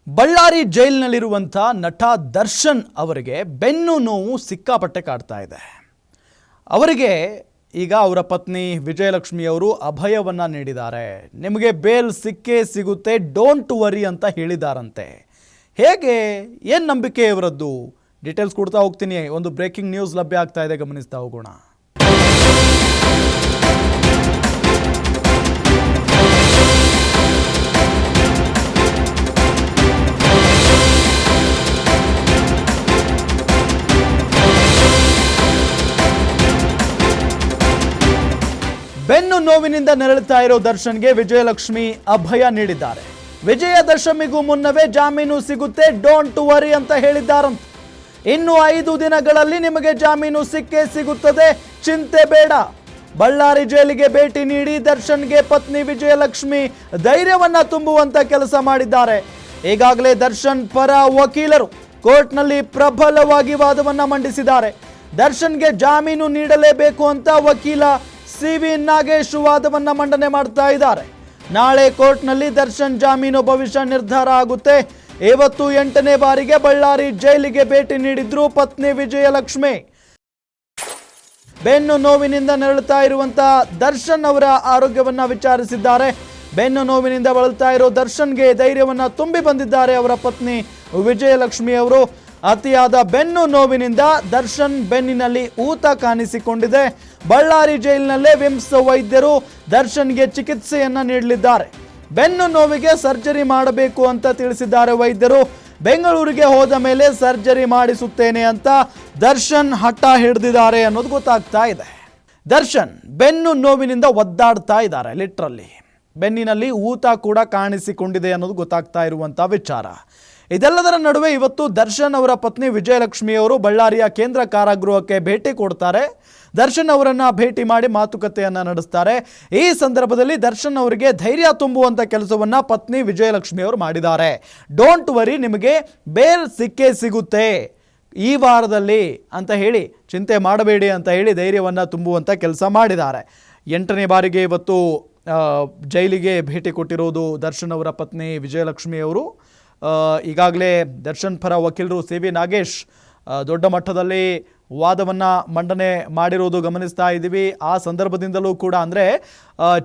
ಬಳ್ಳಾರಿ ಜೈಲಿನಲ್ಲಿರುವಂಥ ನಟ ದರ್ಶನ್ ಅವರಿಗೆ ಬೆನ್ನು ನೋವು ಸಿಕ್ಕಾಪಟ್ಟೆ ಕಾಡ್ತಾ ಇದೆ. ಅವರಿಗೆ ಈಗ ಅವರ ಪತ್ನಿ ವಿಜಯಲಕ್ಷ್ಮಿ ಅವರು ಅಭಯವನ್ನು ನೀಡಿದ್ದಾರೆ. ನಿಮಗೆ ಬೇಲ್ ಸಿಕ್ಕೇ ಸಿಗುತ್ತೆ, ಡೋಂಟ್ ವರಿ ಅಂತ ಹೇಳಿದಾರಂತೆ. ಹೇಗೆ, ಏನು ನಂಬಿಕೆ ಇವರದ್ದು? ಡೀಟೇಲ್ಸ್ ಕೊಡ್ತಾ ಹೋಗ್ತೀನಿ. ಒಂದು ಬ್ರೇಕಿಂಗ್ ನ್ಯೂಸ್ ಲಭ್ಯ ಆಗ್ತಾ ಇದೆ, ಗಮನಿಸ್ತಾ ಹೋಗೋಣ. ಬೆನ್ನು ನೋವಿನಿಂದ ನರಳುತ್ತಾ ಇರೋ ದರ್ಶನ್ಗೆ ವಿಜಯಲಕ್ಷ್ಮಿ ಅಭಯ ನೀಡಿದ್ದಾರೆ. ವಿಜಯದಶಮಿಗೂ ಮುನ್ನವೇ ಜಾಮೀನು ಸಿಗುತ್ತೆ, ಡೋಂಟ್ ವರಿ ಅಂತ ಹೇಳಿದ್ದಾರಂತೆ. ಇನ್ನು 5 ದಿನಗಳಲ್ಲಿ ನಿಮಗೆ ಜಾಮೀನು ಸಿಕ್ಕೇ ಸಿಗುತ್ತದೆ, ಚಿಂತೆ ಬೇಡ. ಬಳ್ಳಾರಿ ಜೈಲಿಗೆ ಭೇಟಿ ನೀಡಿ ದರ್ಶನ್ಗೆ ಪತ್ನಿ ವಿಜಯಲಕ್ಷ್ಮಿ ಧೈರ್ಯವನ್ನ ತುಂಬುವಂತ ಕೆಲಸ ಮಾಡಿದ್ದಾರೆ. ಈಗಾಗಲೇ ದರ್ಶನ್ ಪರ ವಕೀಲರು ಕೋರ್ಟ್ನಲ್ಲಿ ಪ್ರಬಲವಾಗಿ ವಾದವನ್ನ ಮಂಡಿಸಿದ್ದಾರೆ. ದರ್ಶನ್ಗೆ ಜಾಮೀನು ನೀಡಲೇಬೇಕು ಅಂತ ವಕೀಲ ಸಿ.ವಿ. ನಾಗೇಶ್ ವಾದವನ್ನ ಮಂಡನೆ ಮಾಡ್ತಾ ಇದ್ದಾರೆ. ನಾಳೆ ಕೋರ್ಟ್ನಲ್ಲಿ ದರ್ಶನ್ ಜಾಮೀನು ಭವಿಷ್ಯ ನಿರ್ಧಾರ ಆಗುತ್ತೆ. ಇವತ್ತು 8ನೇ ಬಾರಿಗೆ ಬಳ್ಳಾರಿ ಜೈಲಿಗೆ ಭೇಟಿ ನೀಡಿದ್ರು ಪತ್ನಿ ವಿಜಯಲಕ್ಷ್ಮಿ. ಬೆನ್ನು ನೋವಿನಿಂದ ನರಳುತ್ತಾ ಇರುವಂತಹ ದರ್ಶನ್ ಅವರ ಆರೋಗ್ಯವನ್ನ ವಿಚಾರಿಸಿದ್ದಾರೆ. ಬೆನ್ನು ನೋವಿನಿಂದ ಬಳಲ್ತಾ ಇರೋ ದರ್ಶನ್ಗೆ ಧೈರ್ಯವನ್ನ ತುಂಬಿ ಬಂದಿದ್ದಾರೆ ಅವರ ಪತ್ನಿ ವಿಜಯಲಕ್ಷ್ಮಿ ಅವರು. ಅತಿಯಾದ ಬೆನ್ನು ನೋವಿನಿಂದ ದರ್ಶನ್ ಬೆನ್ನಿನಲ್ಲಿ ಊತ ಕಾಣಿಸಿಕೊಂಡಿದೆ. ಬಳ್ಳಾರಿ ಜೈಲಿನಲ್ಲೇ ವಿಮ್ಸ್ ವೈದ್ಯರು ದರ್ಶನ್ಗೆ ಚಿಕಿತ್ಸೆಯನ್ನ ನೀಡಲಿದ್ದಾರೆ. ಬೆನ್ನು ನೋವಿಗೆ ಸರ್ಜರಿ ಮಾಡಬೇಕು ಅಂತ ತಿಳಿಸಿದ್ದಾರೆ ವೈದ್ಯರು. ಬೆಂಗಳೂರಿಗೆ ಹೋದ ಮೇಲೆ ಸರ್ಜರಿ ಮಾಡಿಸುತ್ತೇನೆ ಅಂತ ದರ್ಶನ್ ಹಠ ಹಿಡಿದಿದ್ದಾರೆ ಅನ್ನೋದು ಗೊತ್ತಾಗ್ತಾ ಇದೆ. ದರ್ಶನ್ ಬೆನ್ನು ನೋವಿನಿಂದ ಒದ್ದಾಡ್ತಾ ಇದ್ದಾರೆ. ಲಿಟ್ರಲಿ ಬೆನ್ನಿನಲ್ಲಿ ಊತ ಕೂಡ ಕಾಣಿಸಿಕೊಂಡಿದೆ ಅನ್ನೋದು ಗೊತ್ತಾಗ್ತಾ ಇರುವಂಥ ವಿಚಾರ. ಇದೆಲ್ಲದರ ನಡುವೆ ಇವತ್ತು ದರ್ಶನ್ ಅವರ ಪತ್ನಿ ವಿಜಯಲಕ್ಷ್ಮಿ ಅವರು ಬಳ್ಳಾರಿಯ ಕೇಂದ್ರ ಕಾರಾಗೃಹಕ್ಕೆ ಭೇಟಿ ಕೊಡ್ತಾರೆ. ದರ್ಶನ್ ಅವರನ್ನ ಭೇಟಿ ಮಾಡಿ ಮಾತುಕತೆಯನ್ನ ನಡೆಸ್ತಾರೆ. ಈ ಸಂದರ್ಭದಲ್ಲಿ ದರ್ಶನ್ ಅವರಿಗೆ ಧೈರ್ಯ ತುಂಬುವಂತ ಕೆಲಸವನ್ನ ಪತ್ನಿ ವಿಜಯಲಕ್ಷ್ಮಿ ಅವರು ಮಾಡಿದ್ದಾರೆ. ಡೋಂಟ್ ವರಿ, ನಿಮಗೆ ಬೇಲ್ ಸಿಕ್ಕೇ ಸಿಗುತ್ತೆ ಈ ವಾರದಲ್ಲಿ ಅಂತ ಹೇಳಿ, ಚಿಂತೆ ಮಾಡಬೇಡಿ ಅಂತ ಹೇಳಿ ಧೈರ್ಯವನ್ನ ತುಂಬುವಂತ ಕೆಲಸ ಮಾಡಿದ್ದಾರೆ. 8ನೇ ಬಾರಿಗೆ ಇವತ್ತು ಜೈಲಿಗೆ ಭೇಟಿ ಕೊಟ್ಟಿರೋದು ದರ್ಶನ್ ಅವರ ಪತ್ನಿ ವಿಜಯಲಕ್ಷ್ಮಿ ಅವರು. ಈಗಾಗಲೇ ದರ್ಶನ್ ಪರ ವಕೀಲರು ಸಿ.ವಿ. ನಾಗೇಶ್ ದೊಡ್ಡ ಮಟ್ಟದಲ್ಲಿ ವಾದವನ್ನು ಮಂಡನೆ ಮಾಡಿರೋದು ಗಮನಿಸ್ತಾ ಇದ್ದೀವಿ. ಆ ಸಂದರ್ಭದಿಂದಲೂ ಕೂಡ ಅಂದರೆ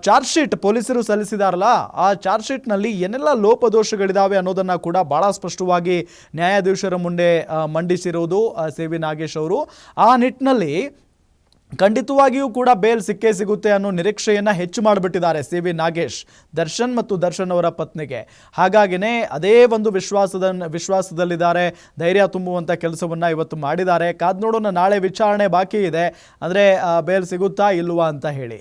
ಚಾರ್ಜ್ ಶೀಟ್ ಪೊಲೀಸರು ಸಲ್ಲಿಸಿದಾರಲ್ಲ, ಆ ಚಾರ್ಜ್ ಶೀಟ್ನಲ್ಲಿ ಏನೆಲ್ಲ ಲೋಪದೋಷಗಳಿದ್ದಾವೆ ಅನ್ನೋದನ್ನು ಕೂಡ ಭಾಳ ಸ್ಪಷ್ಟವಾಗಿ ನ್ಯಾಯಾಧೀಶರ ಮುಂದೆ ಮಂಡಿಸಿರೋದು ಸಿ.ವಿ. ನಾಗೇಶ್ ಅವರು. ಆ ನಿಟ್ಟಿನಲ್ಲಿ ಖಂಡಿತವಾಗಿಯೂ ಕೂಡ ಬೇಲ್ ಸಿಕ್ಕೇ ಸಿಗುತ್ತೆ ಅನ್ನೋ ನಿರೀಕ್ಷೆಯನ್ನು ಹೆಚ್ಚು ಮಾಡಿಬಿಟ್ಟಿದ್ದಾರೆ ಸಿ.ವಿ. ನಾಗೇಶ್ ದರ್ಶನ್ ಮತ್ತು ದರ್ಶನ್ ಅವರ ಪತ್ನಿಗೆ. ಹಾಗಾಗಿನೇ ಅದೇ ಒಂದು ವಿಶ್ವಾಸದಲ್ಲಿದ್ದಾರೆ. ಧೈರ್ಯ ತುಂಬುವಂಥ ಕೆಲಸವನ್ನು ಇವತ್ತು ಮಾಡಿದ್ದಾರೆ. ಕಾದ್ ನೋಡೋಣ, ನಾಳೆ ವಿಚಾರಣೆ ಬಾಕಿ ಇದೆ. ಅಂದರೆ ಬೇಲ್ ಸಿಗುತ್ತಾ ಇಲ್ವಾ ಅಂತ ಹೇಳಿ.